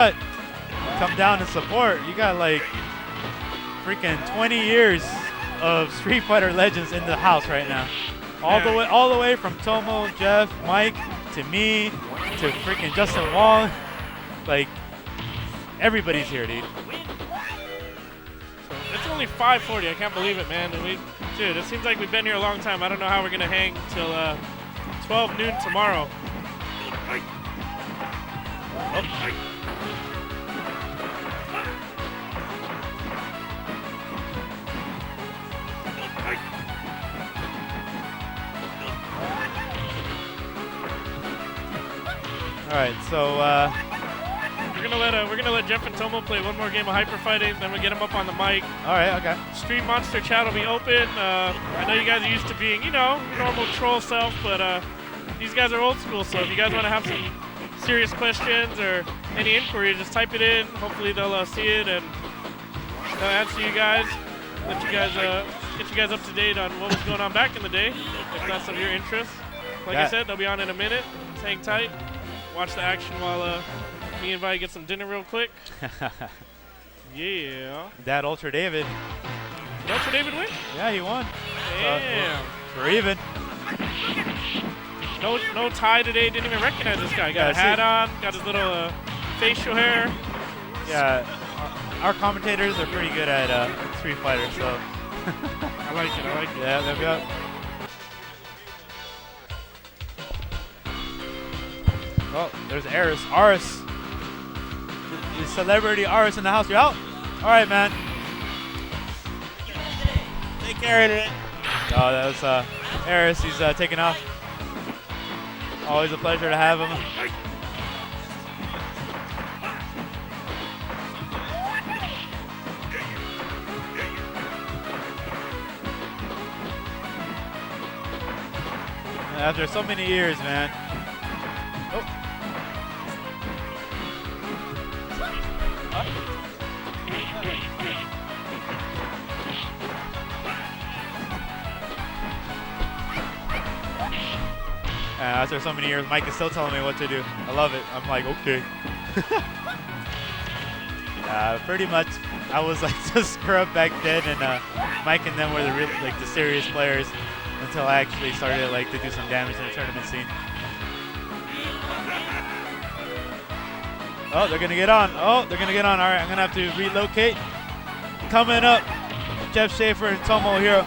come down and support. You got like freaking 20 years of Street Fighter legends in the house right now. All the way from Tomo, Jeff, Mike, to me, to freaking Justin Wong. Like, everybody's here, dude. It's only 5:40. I can't believe it, man. And dude, it seems like we've been here a long time. I don't know how we're gonna hang till 12 noon tomorrow. Oh. All right, so we're gonna let Jeff and Tomo play one more game of hyper fighting, then we'll get them up on the mic. All right, okay. Stream Monster chat will be open. I know you guys are used to being, normal troll self, but these guys are old school. So if you guys want to have some serious questions or any inquiries, just type it in. Hopefully they'll see it and they'll answer you guys. Let you guys get you guys up to date on what was going on back in the day, if that's of your interest. Like I said, they'll be on in a minute. Just hang tight. Watch the action while me and Vi get some dinner real quick. Yeah. That Ultra David. Did Ultra David win? Yeah, he won. Damn. We're even. No tie today. Didn't even recognize this guy. Got a hat on. Got his little facial hair. Yeah. Our commentators are pretty good at Street Fighter, so. I like it. Yeah, there we go. Oh, there's Aris. The celebrity Aris in the house. You're out? All right, man. Take care of it. Oh, that was Aris. He's taking off. Always a pleasure to have him. After so many years, man. Oh. After so many years, Mike is still telling me what to do. I love it. I'm like, okay. Pretty much, I was like just scrub back then, and Mike and them were the serious players until I actually started to do some damage in the tournament scene. Oh, they're gonna get on. All right, I'm gonna have to relocate. Coming up, Jeff Schaefer and Tomo Hero.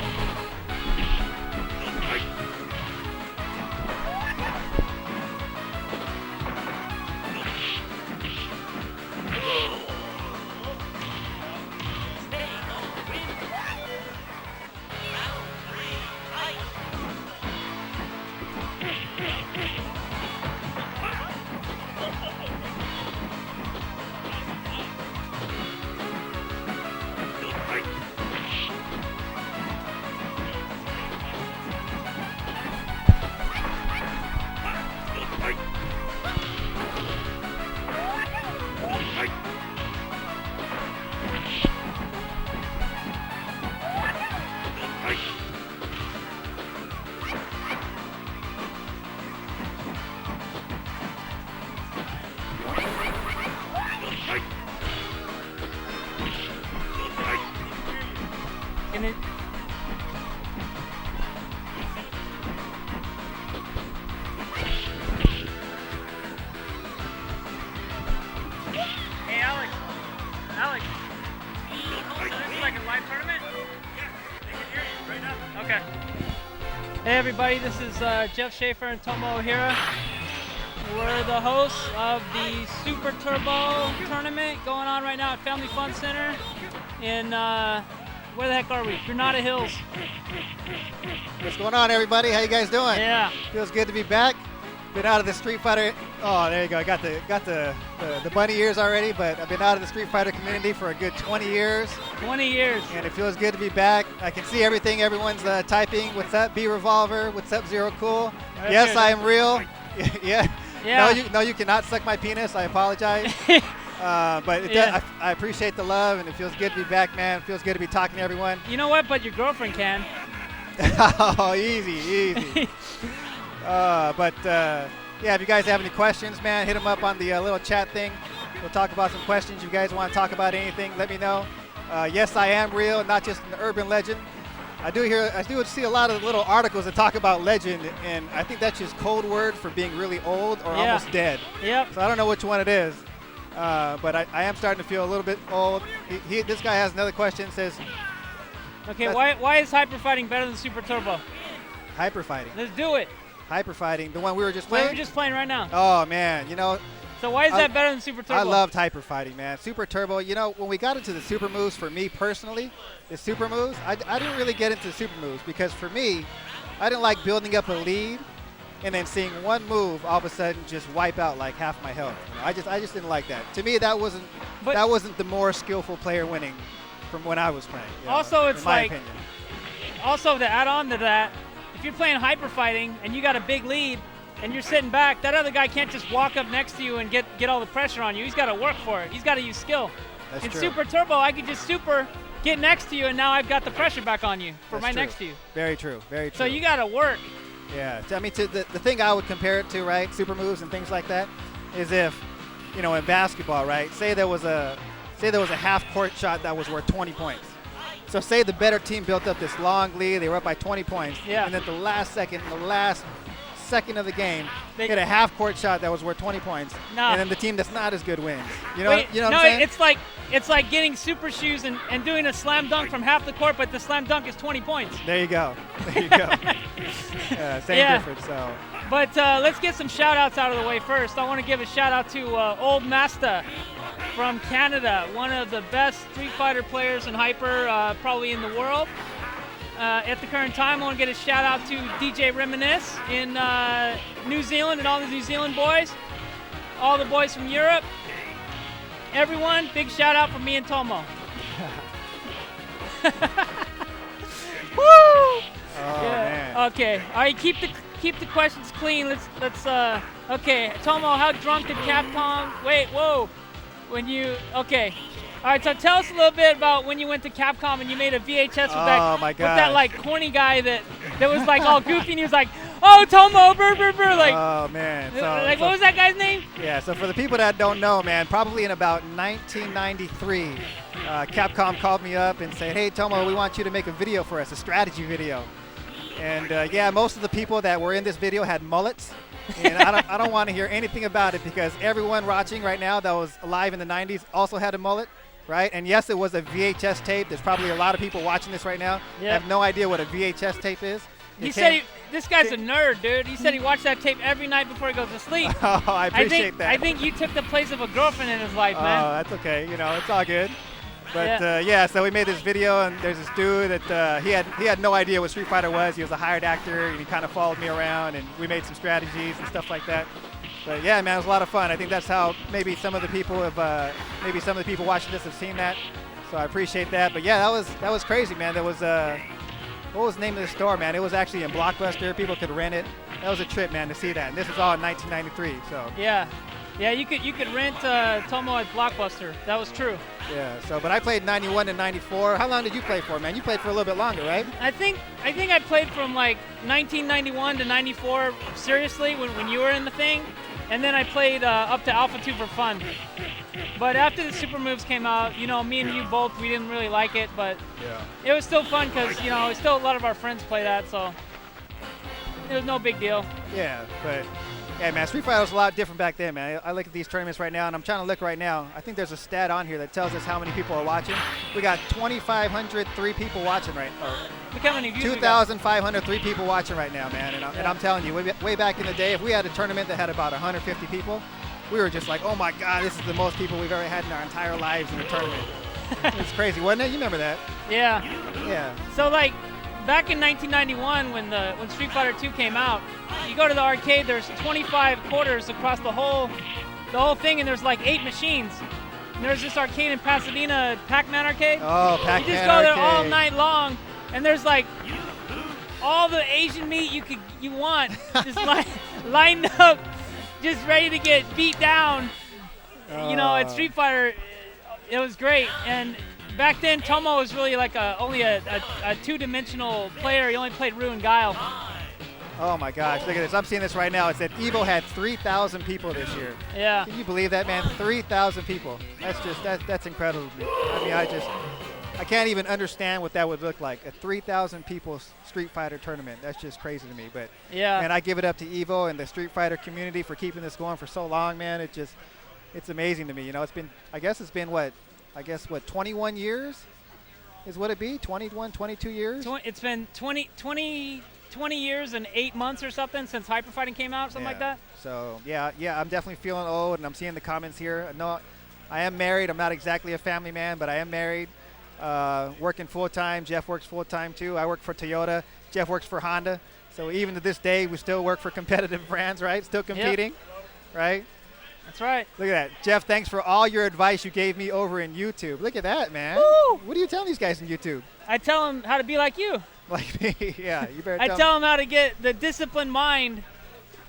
Hey everybody, this is Jeff Schaefer and Tomo Umehara. We're the hosts of the Super Turbo tournament going on right now at Family Fun Center in, where the heck are we? Granada Hills. What's going on, everybody? How you guys doing? Yeah. Feels good to be back. Been out of the Street Fighter. Oh, there you go. I got the bunny ears already, but I've been out of the Street Fighter community for a good 20 years. 20 years. And it feels good to be back. I can see everything. Everyone's typing. What's up, B Revolver? What's up, Zero Cool? Okay. Yes, I am real. Yeah. Yeah. No, you cannot suck my penis. I apologize. But Yeah. I appreciate the love, and it feels good to be back, man. It feels good to be talking to everyone. You know what? But your girlfriend can. Oh, easy. Yeah, if you guys have any questions, man, hit them up on the little chat thing. We'll talk about some questions. If you guys want to talk about anything, let me know. Yes, I am real, not just an urban legend. I do see a lot of little articles that talk about legend, and I think that's just code word for being really old or almost dead. Yep. So I don't know which one it is, but I am starting to feel a little bit old. This guy has another question. Says, Okay, why is hyper fighting better than Super Turbo? hyper fighting. Let's do it. Hyper fighting, the one we were just We playing? were just playing right now. Oh, man. You know, So why is that better than Super Turbo? I loved hyper fighting, man. Super Turbo, you know, when we got into the super moves, for me personally, the super moves, I didn't really get into the super moves because for me, I didn't like building up a lead and then seeing one move all of a sudden just wipe out like half my health. You know, I just didn't like that. To me, that wasn't the more skillful player winning from when I was playing. You know, Also, it's in my like, opinion. also to add on to that, if you're playing hyper fighting and you got a big lead and you're sitting back, that other guy can't just walk up next to you and get all the pressure on you. He's got to work for it. He's got to use skill. That's In true. Super Turbo, I could just get next to you, and now I've got the pressure back on you for That's my true. next to you. Very true. Very true. So you got to work. Yeah, I mean, to the thing I would compare it to, right, super moves and things like that, is if, you know, in basketball, right, say there was a half-court shot that was worth 20 points. So say the better team built up this long lead, they were up by 20 points, Yeah. and then the last second of the game, They hit a half-court shot that was worth 20 points, No. and then the team that's not as good wins. You know, Wait, you know what no, I'm saying? it's like getting super shoes and doing a slam dunk from half the court, but the slam dunk is 20 points. There you go. There you go. Same Yeah. difference. So. But let's get some shout-outs out of the way first. I want to give a shout-out to Old Masta from Canada, one of the best Street Fighter players in Hyper probably in the world. At the current time, I want to get a shout-out to DJ Reminisce in New Zealand and all the New Zealand boys, all the boys from Europe. Everyone, big shout-out from me and Tomo. Woo! Oh, Yeah. man. Okay. All right. Keep the questions clean. Let's. Okay. Tomo, how drunk did Capcom? Wait. Whoa. Okay. All right. So tell us a little bit about when you went to Capcom and you made a VHS with Oh, my with that gosh. like corny guy that was like all goofy and he was like, "Oh, Tomo, brr brr brr," like. Oh, man. Like what was that guy's name? Yeah, so for the people that don't know, man, probably in about 1993, Capcom called me up and said, "Hey, Tomo, we want you to make a video for us, a strategy video." And yeah, most of the people that were in this video had mullets. And I don't want to hear anything about it because everyone watching right now that was alive in the 90s also had a mullet, right? And yes, it was a VHS tape. There's probably a lot of people watching this right now Yeah. have no idea what a VHS tape is. He It said came- this guy's a nerd, dude. He said he watched that tape every night before he goes to sleep. Oh, I appreciate that. I think you took the place of a girlfriend in his life, man. Oh, that's okay. You know, it's all good. But Yeah. yeah, so we made this video, and there's this dude that he had no idea what Street Fighter was. He was a hired actor, and he kind of followed me around, and we made some strategies and stuff like that. But yeah, man, it was a lot of fun. I think that's how maybe some of the people watching this have seen that. So I appreciate that. But yeah, that was crazy, man. There was what was the name of the store, man? It was actually in Blockbuster. People could rent it. That was a trip, man, to see that. And this was all in 1993. So Yeah, you could rent Tomo at Blockbuster. That was true. yeah. So, but I played 91 and 94. How long did you play for, man? You played for a little bit longer, right? I think I played from like 1991 to 94 seriously when you were in the thing, and then I played up to Alpha 2 for fun. But after the super moves came out, you know, me and you both, we didn't really like it, but Yeah. it was still fun because, you know, still a lot of our friends play that, so it was no big deal. Yeah, but yeah, man, Street Fighter was a lot different back then, man. I look at these tournaments right now, and I'm trying to look right now. I think there's a stat on here that tells us how many people are watching. We got 2,503 people watching right now. Look how many views we got. 2,503 people watching right now, man. And I'm telling you, way back in the day, if we had a tournament that had about 150 people, we were just like, oh my God, this is the most people we've ever had in our entire lives in a tournament. It's crazy, wasn't it? You remember that? Yeah. Yeah. So like back in 1991 when Street Fighter 2 came out, you go to the arcade, there's 25 quarters across the whole thing, and there's like 8 machines. And there's this arcade in Pasadena, Pac-Man arcade. Oh, Pac-Man You just go there all arcade. night long, and there's like all the Asian meat you want, just lined up, just ready to get beat down. You know, at Street Fighter, it was great. And back then, Tomo was really like only a two-dimensional player. He only played Rue and Guile. Oh my gosh, look at this. I'm seeing this right now. It said Evo had 3,000 people this year. Yeah. Can you believe that, man? 3,000 people. That's incredible to me. I mean, I can't even understand what that would look like. A 3,000 people Street Fighter tournament. That's just crazy to me. But Yeah. man, I give it up to Evo and the Street Fighter community for keeping this going for so long, man. It's amazing to me. You know, I guess it's been what 21 years is what it be? 21, 22 years? It's been 20 years and 8 months or something since Hyper Fighting came out, something like that. So yeah, I'm definitely feeling old, and I'm seeing the comments here. No, I am married. I'm not exactly a family man, but I am married. Working full time. Jeff works full time too. I work for Toyota. Jeff works for Honda. So even to this day, we still work for competitive brands, right? Still competing, right? That's right. Look at that. Jeff, thanks for all your advice you gave me over in YouTube. Look at that, man. Woo! What are you telling these guys in YouTube? I tell them how to be like you. Like me, yeah. You better I tell tell them how to get the disciplined mind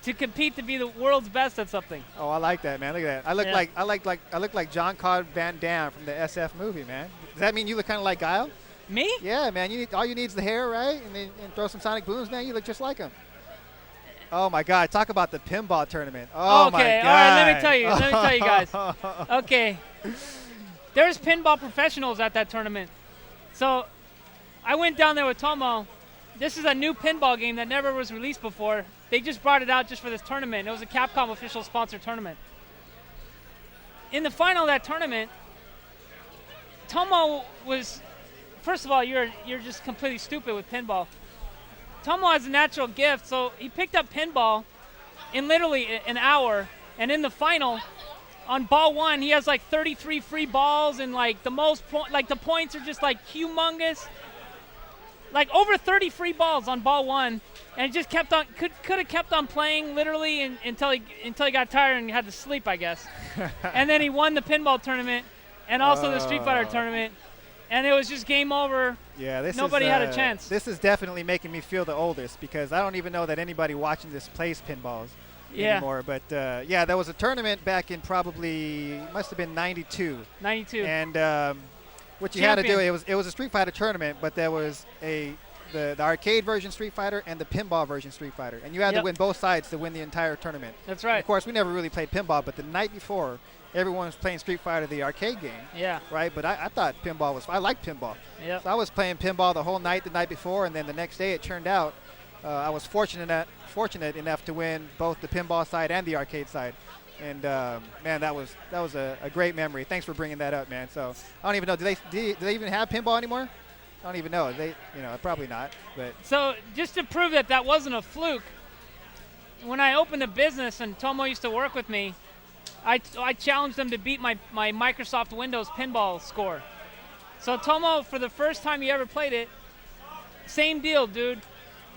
to compete to be the world's best at something. Oh, I like that, man. Look at that. I look like John Claude Van Damme from the SF movie, man. Does that mean you look kind of like Guile? Me? Yeah, man. All you need is the hair, right? And throw some sonic booms, man. You look just like him. Oh my God! Talk about the pinball tournament. Oh my God! Okay, all right. Let me tell you guys. Okay, there's pinball professionals at that tournament. So I went down there with Tomo. This is a new pinball game that never was released before. They just brought it out just for this tournament. It was a Capcom official sponsored tournament. In the final of that tournament, Tomo was, first of all, you're just completely stupid with pinball. Tomo has a natural gift, so he picked up pinball in literally an hour, and in the final, on ball one, he has like 33 free balls, and like the points are just like humongous. Like over 30 free balls on ball one, and it just kept on, could have kept on playing literally until he got tired and had to sleep, I guess. And then he won the pinball tournament and also the Street Fighter tournament, and it was just game over. Yeah, nobody had a chance. This is definitely making me feel the oldest because I don't even know that anybody watching this plays pinballs anymore. But yeah, there was a tournament back in probably must have been 92. 92. And what you had to do, it was a Street Fighter tournament, but there was the arcade version Street Fighter and the pinball version Street Fighter, and you had to win both sides to win the entire tournament. That's right. And of course, we never really played pinball, but the night before, everyone was playing Street Fighter, the arcade game. Yeah. Right, but I thought pinball I liked pinball. Yeah. So I was playing pinball the whole night, the night before, and then the next day it turned out I was fortunate enough to win both the pinball side and the arcade side. And man, that was a great memory. Thanks for bringing that up, man. So I don't even know. Do they even have pinball anymore? I don't even know. Probably not. But so just to prove that wasn't a fluke, when I opened a business and Tomo used to work with me, I challenged them to beat my Microsoft Windows pinball score. So Tomo, for the first time he ever played it, same deal, dude.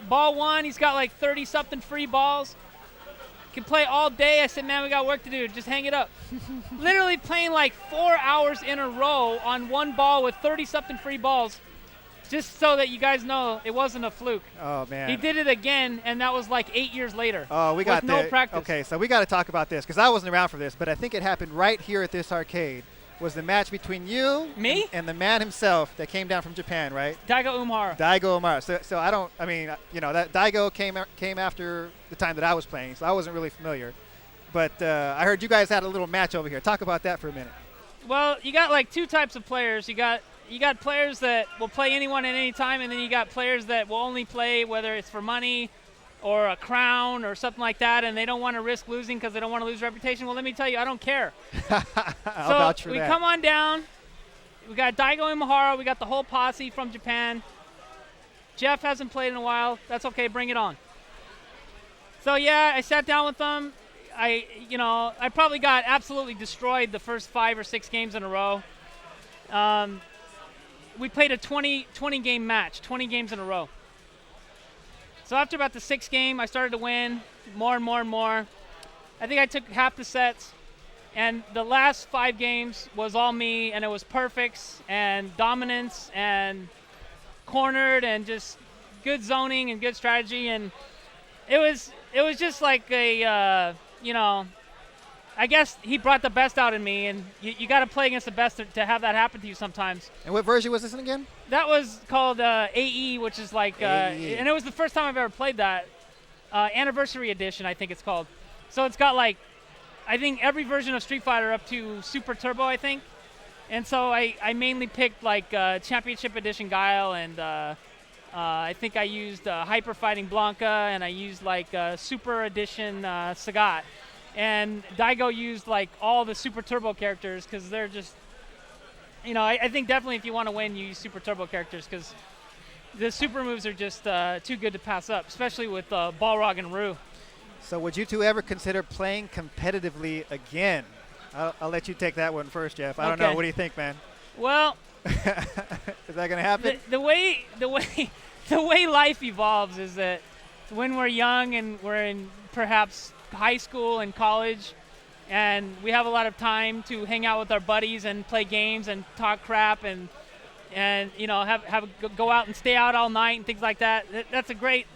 Ball one, he's got like 30-something free balls. Can play all day. I said, man, we got work to do. Just hang it up. Literally playing like 4 hours in a row on one ball with 30-something free balls, just so that you guys know it wasn't a fluke. Oh, man. He did it again, and that was like 8 years later. Oh, we got no practice. Okay, so we got to talk about this because I wasn't around for this, but I think it happened right here at this arcade. Was the match between you and the man himself that came down from Japan, right? Daigo Umehara. Daigo Umehara. So that Daigo came after the time that I was playing, so I wasn't really familiar. But I heard you guys had a little match over here. Talk about that for a minute. Well, you got like two types of players. You got players that will play anyone at any time, and then you got players that will only play whether it's for money or a crown or something like that, and they don't want to risk losing because they don't want to lose reputation. Well, let me tell you, I don't care. I'll vouch for we that. come on down. We got Daigo Umehara. We got the whole posse from Japan. Jeff hasn't played in a while. That's okay. Bring it on. So, yeah, I sat down with them. I probably got absolutely destroyed the first 5 or 6 games in a row. We played a 20-game match, 20 games in a row. So after about the 6th game, I started to win more and more and more. I think I took half the sets, and the last 5 games was all me, and it was perfects and dominance and cornered and just good zoning and good strategy, and it was just like a I guess he brought the best out in me, and you got to play against the best to have that happen to you sometimes. And what version was this in again? That was called AE, which is like, and it was the first time I've ever played that. Anniversary Edition, I think it's called. So it's got like, I think every version of Street Fighter up to Super Turbo, I think. And so I mainly picked like Championship Edition Guile, and I think I used Hyper Fighting Blanca, and I used like Super Edition Sagat. And Daigo used like all the Super Turbo characters because they're just, I think definitely if you want to win, you use Super Turbo characters because the super moves are just too good to pass up, especially with Balrog and Rue. So would you two ever consider playing competitively again? I'll let you take that one first, Jeff. I don't know. What do you think, man? Well, is that gonna happen? The way life evolves is that when we're young and we're in perhaps high school and college, and we have a lot of time to hang out with our buddies and play games and talk crap and go out and stay out all night and things like that. That's a great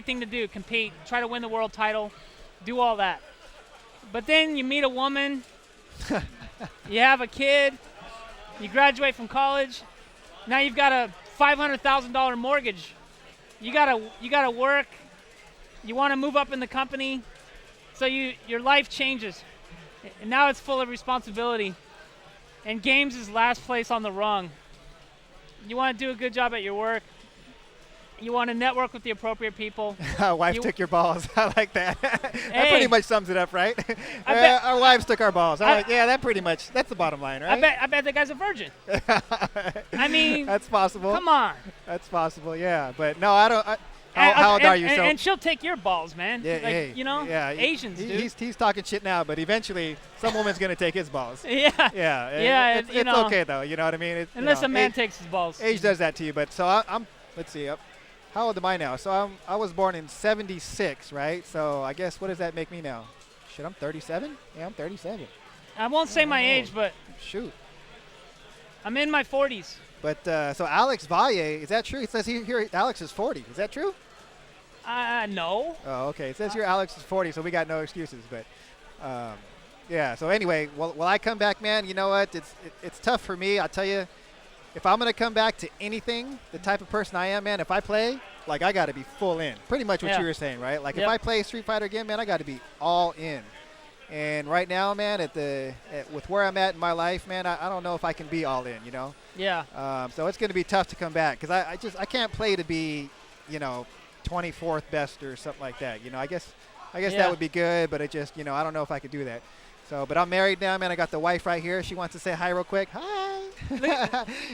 thing to do. Compete, try to win the world title, do all that. But then you meet a woman. You have a kid, you graduate from college, now you've got a $500,000 mortgage. You gotta work. You want to move up in the company, so your life changes, and now it's full of responsibility. And games is last place on the rung. You want to do a good job at your work. You want to network with the appropriate people. Wife took your balls. I like that. That Hey. pretty much sums it up, right? bet- Our wives took our balls. That's the bottom line, right? I bet the guy's a virgin. I mean, That's possible. come on. That's possible, yeah. But no, I don't. How old are you? So And she'll take your balls, man. yeah, Like, hey, yeah, Asians, dude. He's talking shit now, but eventually some woman's gonna take his balls. Yeah. Yeah, Yeah, it's okay though. You know what I mean? Unless a man takes his balls. Age does that to you, but so I'm. Let's see. How old am I now? So I was born in '76, right? So I guess what does that make me now? Shit, I'm 37. Yeah, I'm 37. I won't say my age, but Shoot. I'm in my 40s. But so Alex Valle, is that true? It says here Alex is 40. Is that true? No. Oh, okay. It says here Alex is 40, so we got no excuses. But yeah. So anyway, will I come back, man? You know what? It's tough for me. I'll tell you. If I'm going to come back to anything, the type of person I am, man, if I play, like, I got to be full in. Pretty much what you were saying, right? Like, if I play Street Fighter again, man, I got to be all in. And right now, man, with where I'm at in my life, man, I don't know if I can be all in, Yeah. So it's going to be tough to come back because I can't play to be, 24th best or something like that. I guess that would be good, but it just, I don't know if I could do that. So, but I'm married now, man. I got the wife right here. She wants to say hi real quick. Hi.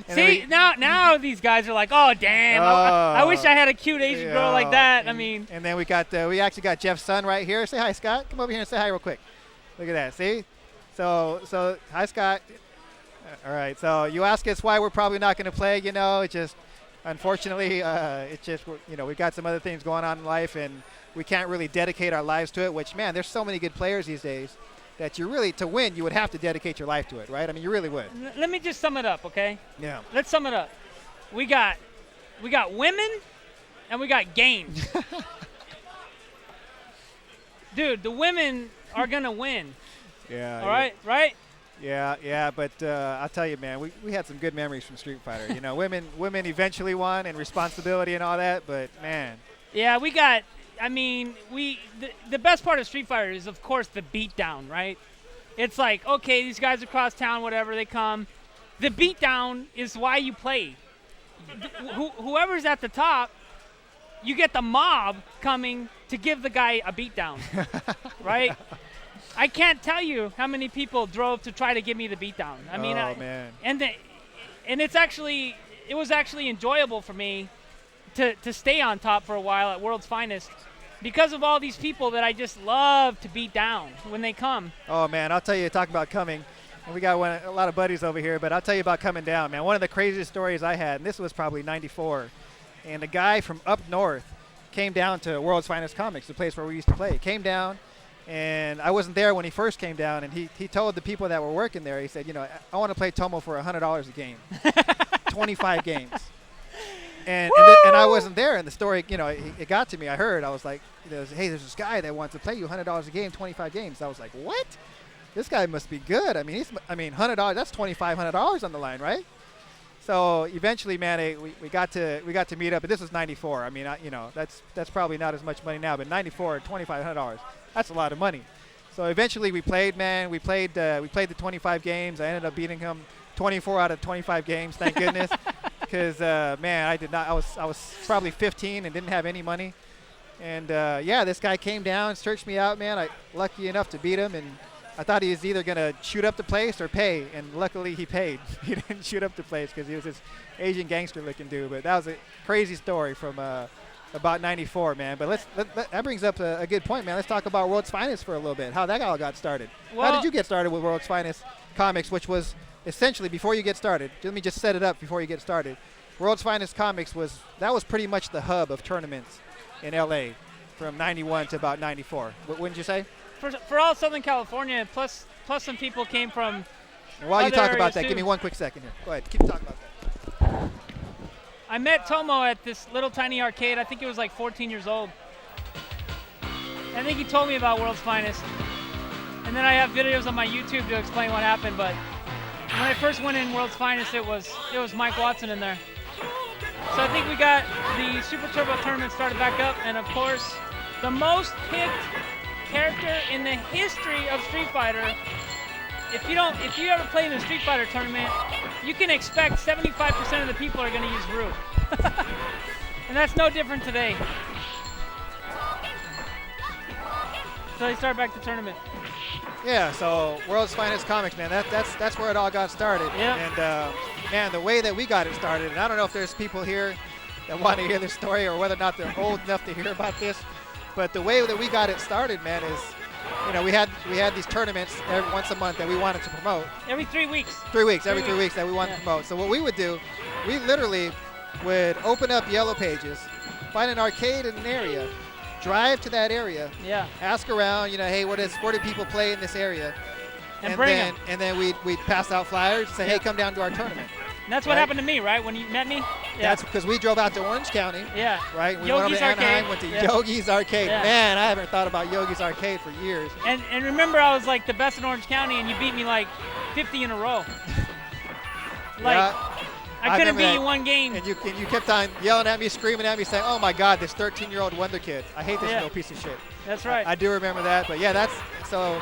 See, now these guys are like, oh, damn. I wish I had a cute Asian girl like that. I mean. And then we actually got Jeff's son right here. Say hi, Scott. Come over here and say hi real quick. Look at that. See? So hi, Scott. All right. So you ask us why we're probably not going to play. It just, unfortunately, we've got some other things going on in life, and we can't really dedicate our lives to it. Which, man, there's so many good players these days that to win, you would have to dedicate your life to it, right? I mean, you really would. Let me just sum it up, okay? Yeah. Let's sum it up. We got women, and we got games. Dude, the women are gonna win. Yeah. All right, right? Yeah, but I'll tell you, man, we had some good memories from Street Fighter. Women eventually won, and responsibility and all that, but man. Yeah, we got. I mean, the best part of Street Fighter is, of course, the beatdown, right? It's like, okay, these guys across town, whatever, they come. The beatdown is why you play. Whoever's at the top, you get the mob coming to give the guy a beatdown, right? I can't tell you how many people drove to try to give me the beatdown. I mean, man. And it was actually enjoyable for me to stay on top for a while at World's Finest because of all these people that I just love to beat down when they come. Oh, man, I'll tell you, talk about coming. And we got a lot of buddies over here, but I'll tell you about coming down, man. One of the craziest stories I had, and this was probably 94, and a guy from up north came down to World's Finest Comics, the place where we used to play. Came down, and I wasn't there when he first came down, and he told the people that were working there, he said, I want to play Tomo for $100 a game, 25 games. And I wasn't there, and the story, it got to me. I heard, I was like, hey, there's this guy that wants to play you $100 a game, 25 games. I was like, what? This guy must be good. I mean, $100, that's $2,500 on the line, right? So eventually, man, we got to meet up, and this was '94. I mean, that's probably not as much money now, but '94, $2,500, that's a lot of money. So eventually, we played, man. We played the 25 games. I ended up beating him 24 out of 25 games, thank goodness, because man, I was probably 15 and didn't have any money, and yeah, this guy came down, searched me out, man. Lucky enough to beat him, and I thought he was either going to shoot up the place or pay, and luckily he paid. He didn't shoot up the place because he was this Asian gangster-looking dude. But that was a crazy story from about '94, man. But that brings up a good point, man. Let's talk about World's Finest for a little bit, how that all got started. Well, how did you get started with World's Finest Comics, which was essentially, before you get started, let me just set it up before you get started. World's Finest Comics was pretty much the hub of tournaments in LA from '91 to about '94. Wouldn't you say? For all Southern California, plus some people came from. And while you other talk about areas that, too. give me one quick second here. Go ahead, keep talking about that. I met Tomo at this little tiny arcade. I think he was like 14 years old. I think he told me about World's Finest. And then I have videos on my YouTube to explain what happened. But when I first went in World's Finest, it was Mike Watson in there. So I think we got the Super Turbo tournament started back up, and of course, the most picked character in the history of Street Fighter. If you ever play in a Street Fighter tournament, you can expect 75% of the people are going to use Ryu. And that's no different today. So they start back the tournament. Yeah, so World's Finest Comics, man, that's where it all got started. Yeah. And man, the way that we got it started, and I don't know if there's people here that want to hear this story or whether or not they're old enough to hear about this, but the way that we got it started, man, is, we had these tournaments once a month that we wanted to promote. Every 3 weeks. 3 weeks, every 3 weeks that we wanted to promote. So what we would do, we literally would open up Yellow Pages, find an arcade in an area, drive to that area, Yeah. ask around, hey, where do people play in this area? And bring 'em. And then we'd pass out flyers and say, hey, come down to our tournament. And that's what Right. happened to me, right? When you met me? Yeah. That's because we drove out to Orange County, Yeah. right? We went over Yogi's to Anaheim, Arcade. went to Yeah. Yogi's Arcade. Yeah. Man, I haven't thought about Yogi's Arcade for years. And remember, I was like the best in Orange County, and you beat me like 50 in a row. Like, Yeah, I couldn't remember beat that. you one game. And you kept on yelling at me, screaming at me, saying, oh, my God, this 13-year-old wonder kid. I hate this Yeah. little piece of shit. That's right. I do remember that. But, yeah, so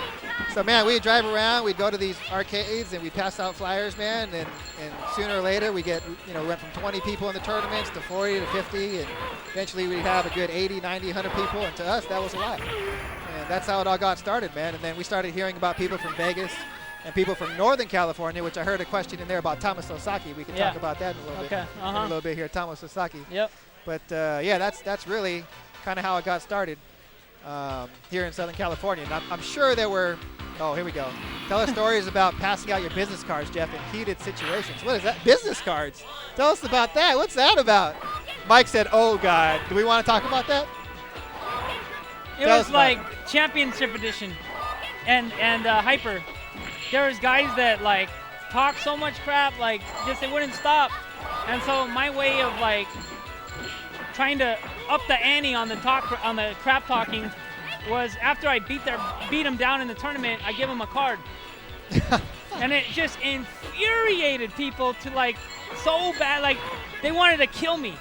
man, we'd drive around. We'd go to these arcades, and we'd pass out flyers, man. And sooner or later, we went from 20 people in the tournaments to 40 to 50. And eventually, we'd have a good 80, 90, 100 people. And to us, that was a lot. And that's how it all got started, man. And then we started hearing about people from Vegas and people from Northern California, which I heard a question in there about Thomas Sasaki. We can Yeah. talk about that in a little bit. Okay. In a little bit here, Thomas Sasaki. Yep. But yeah, that's really kind of how it got started here in Southern California. And I'm sure there were. Oh, here we go. Tell us stories about passing out your business cards, Jeff, in heated situations. What is that? Business cards. Tell us about that. What's that about? Mike said, "Oh God." Do we want to talk about that? It Tell was us about like Championship Edition and Hyper. There was guys that like talk so much crap, like just they wouldn't stop. And so my way of like trying to up the ante on the crap talking was after I beat them down in the tournament, I give them a card. And it just infuriated people to like so bad, like they wanted to kill me,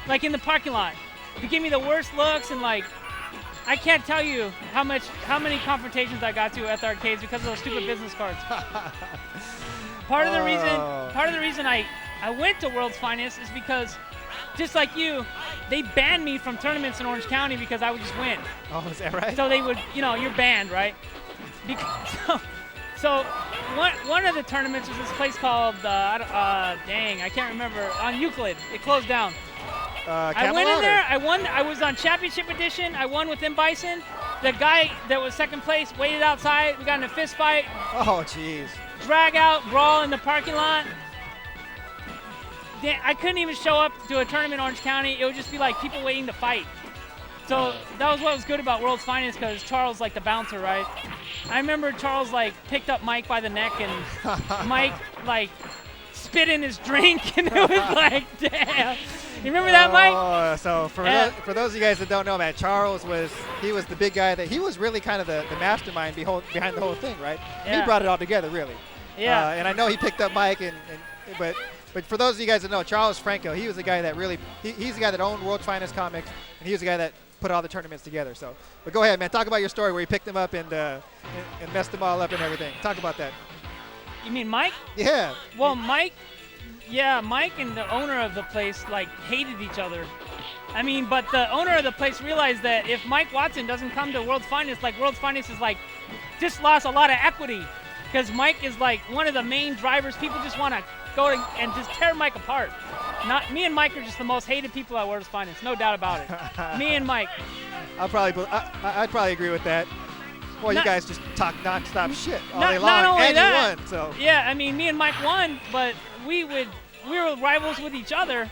like in the parking lot. They gave me the worst looks, and like I can't tell you how many confrontations I got to at the arcades because of those stupid business cards. Part of the reason I went to World's Finest is because, just like you, they banned me from tournaments in Orange County because I would just win. Oh, is that right? So they would, you're banned, right? So one of the tournaments was this place called, dang, I can't remember, on Euclid. It closed down. I went in there, I won. I was on Championship Edition. I won with M. Bison. The guy that was second place waited outside. We got in a fist fight. Oh, jeez. Drag out, brawl in the parking lot. I couldn't even show up to a tournament in Orange County. It would just be like people waiting to fight. So that was what was good about World's Finest, because Charles, like the bouncer, right? I remember Charles like picked up Mike by the neck, and Mike like spit in his drink, and it was like, damn. You remember that, Mike? Oh, so for those of you guys that don't know, man, Charles was the big guy he was really kind of the mastermind behind the whole thing, right? Yeah. He brought it all together, really. Yeah. And I know he picked up Mike, but But for those of you guys that know, Charles Franco, he was the guy that really, he's the guy that owned World's Finest Comics, and he was the guy that put all the tournaments together. So, but go ahead, man. Talk about your story where you picked them up and messed them all up and everything. Talk about that. You mean Mike? Yeah. Well, Mike and the owner of the place like hated each other. I mean, but the owner of the place realized that if Mike Watson doesn't come to World's Finest, like World's Finest is like just lost a lot of equity because Mike is like one of the main drivers. People just want to go and just tear Mike apart. Not me and Mike are just the most hated people at World's Finest, no doubt about it. Me and Mike. I'd probably agree with that. Well, you guys just talk non-stop shit all day long, not only and that, you won. So yeah, I mean, me and Mike won, but we were rivals with each other,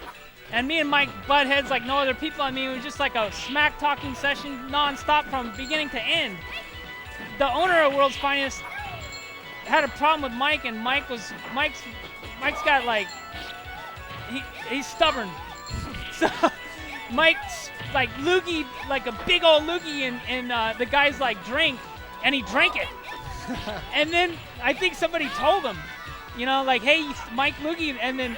and me and Mike butt heads like no other people. I mean, it was just like a smack talking session non-stop from beginning to end. The owner of World's Finest had a problem with Mike, and Mike's got like he's stubborn. So Mike's like loogie, like a big old loogie, and the guy's like drink, and he drank it. And then I think somebody told him, you know, like, hey, Mike Loogie, and then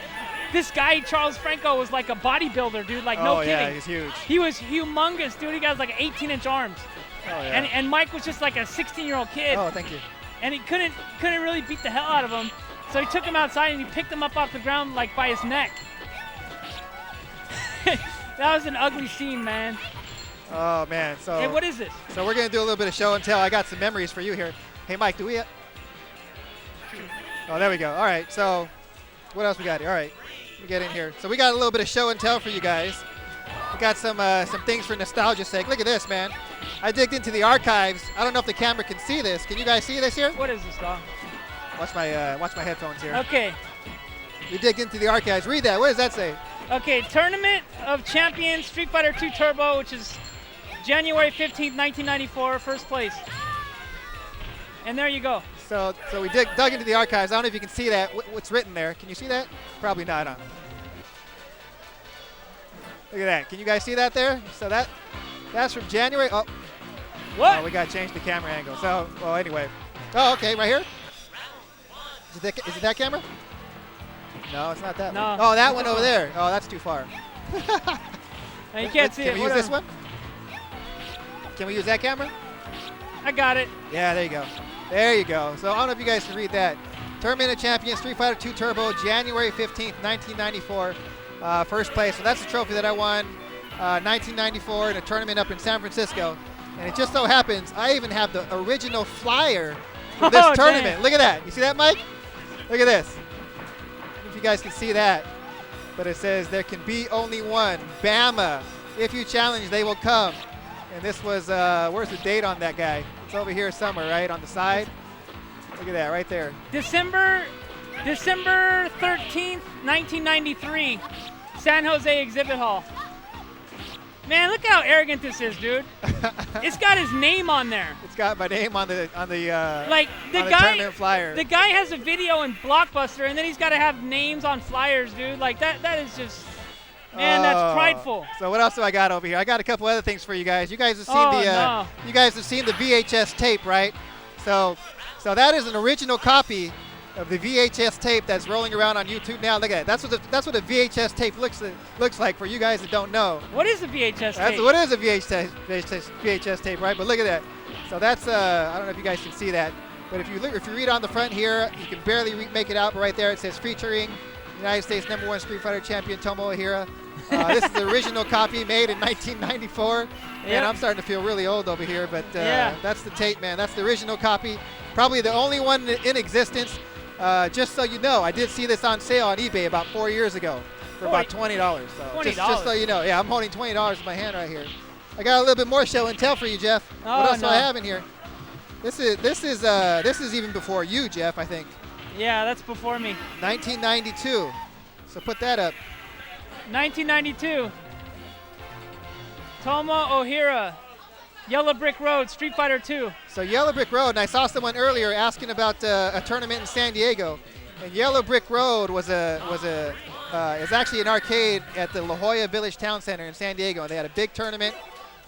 this guy, Charles Franco, was like a bodybuilder, dude, like no kidding. Yeah, he's huge. He was humongous, dude. He got like 18-inch arms. Oh, yeah. And Mike was just like a 16-year-old kid. Oh, thank you. And he couldn't really beat the hell out of him. So he took him outside and he picked him up off the ground like by his neck. That was an ugly scene, man. Oh, man. So Hey, what is this? So we're going to do a little bit of show and tell. I got some memories for you here. Hey, Mike, do we? Oh, there we go. All right. So what else we got here? All right. Let me get in here. So we got a little bit of show and tell for you guys. We got some things for nostalgia's sake. Look at this, man. I digged into the archives. I don't know if the camera can see this. Can you guys see this here? What is this, dog? Watch my headphones here. Okay. We digged into the archives. Read that. What does that say? Okay, Tournament of Champions Street Fighter II Turbo, which is January 15th, 1994, first place. And there you go. So we dug into the archives. I don't know if you can see that. What's written there? Can you see that? Probably not. Huh? Look at that. Can you guys see that there? So that's from January. Oh. What? Oh, we got to change the camera angle. So, well, anyway. Oh, okay, right here? Is it that camera? No, it's not that No. one. Oh, that one over there. Oh, that's too far. Now you can't see it. Can we use this one? Can we use that camera? I got it. Yeah, there you go. There you go. So I don't know if you guys can read that. Tournament of Champions, Street Fighter II Turbo, January 15th, 1994. First place. So that's the trophy that I won 1994 in a tournament up in San Francisco. And it just so happens I even have the original flyer for this tournament. Damn. Look at that. You see that, Mike? Look at this. If you guys can see that. But it says there can be only one. Bama. If you challenge, they will come. And this was, where's the date on that guy? It's over here somewhere, right? On the side. Look at that right there. December 13th, 1993, San Jose Exhibit Hall. Man, look how arrogant this is, dude. It's got his name on there. It's got my name on the Like the tournament flyer. The guy has a video in Blockbuster, and then he's got to have names on flyers, dude. Like that is just, man, that's prideful. So what else do I got over here? I got a couple other things for you guys. You guys have seen you guys have seen the VHS tape, right? So that is an original copy of the VHS tape that's rolling around on YouTube now. Look at that. That's what a VHS tape looks like for you guys that don't know. What is a VHS tape? That's what is a VHS tape, right? But look at that. So that's I don't know if you guys can see that, but if you read on the front here, you can barely make it out. But right there it says featuring United States #1 Street Fighter champion Tomo Umehara. This is the original copy made in 1994. And I'm starting to feel really old over here, but that's the tape, man. That's the original copy. Probably the only one in existence. Just so you know, I did see this on sale on eBay about 4 years ago for about $20. So just so you know, yeah, I'm holding $20 in my hand right here. I got a little bit more show and tell for you, Jeff. What else do I have in here? This is even before you, Jeff, I think. Yeah, that's before me. 1992. So put that up. 1992. Tomo Umehara. Yellow Brick Road, Street Fighter II. So Yellow Brick Road, and I saw someone earlier asking about a tournament in San Diego. And Yellow Brick Road is actually an arcade at the La Jolla Village Town Center in San Diego. And they had a big tournament,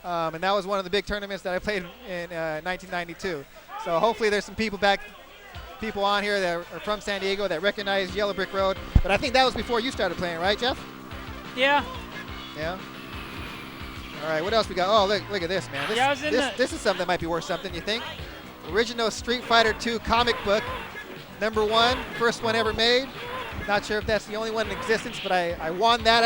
and that was one of the big tournaments that I played in 1992. So hopefully there's some people back people on here that are from San Diego that recognize Yellow Brick Road. But I think that was before you started playing, right, Jeff? Yeah. Yeah. All right, what else we got? Oh, look at this, man. This, Yeah, I was in this is something that might be worth something, you think? Original Street Fighter II comic book, #1, first one ever made. Not sure if that's the only one in existence, but I won that.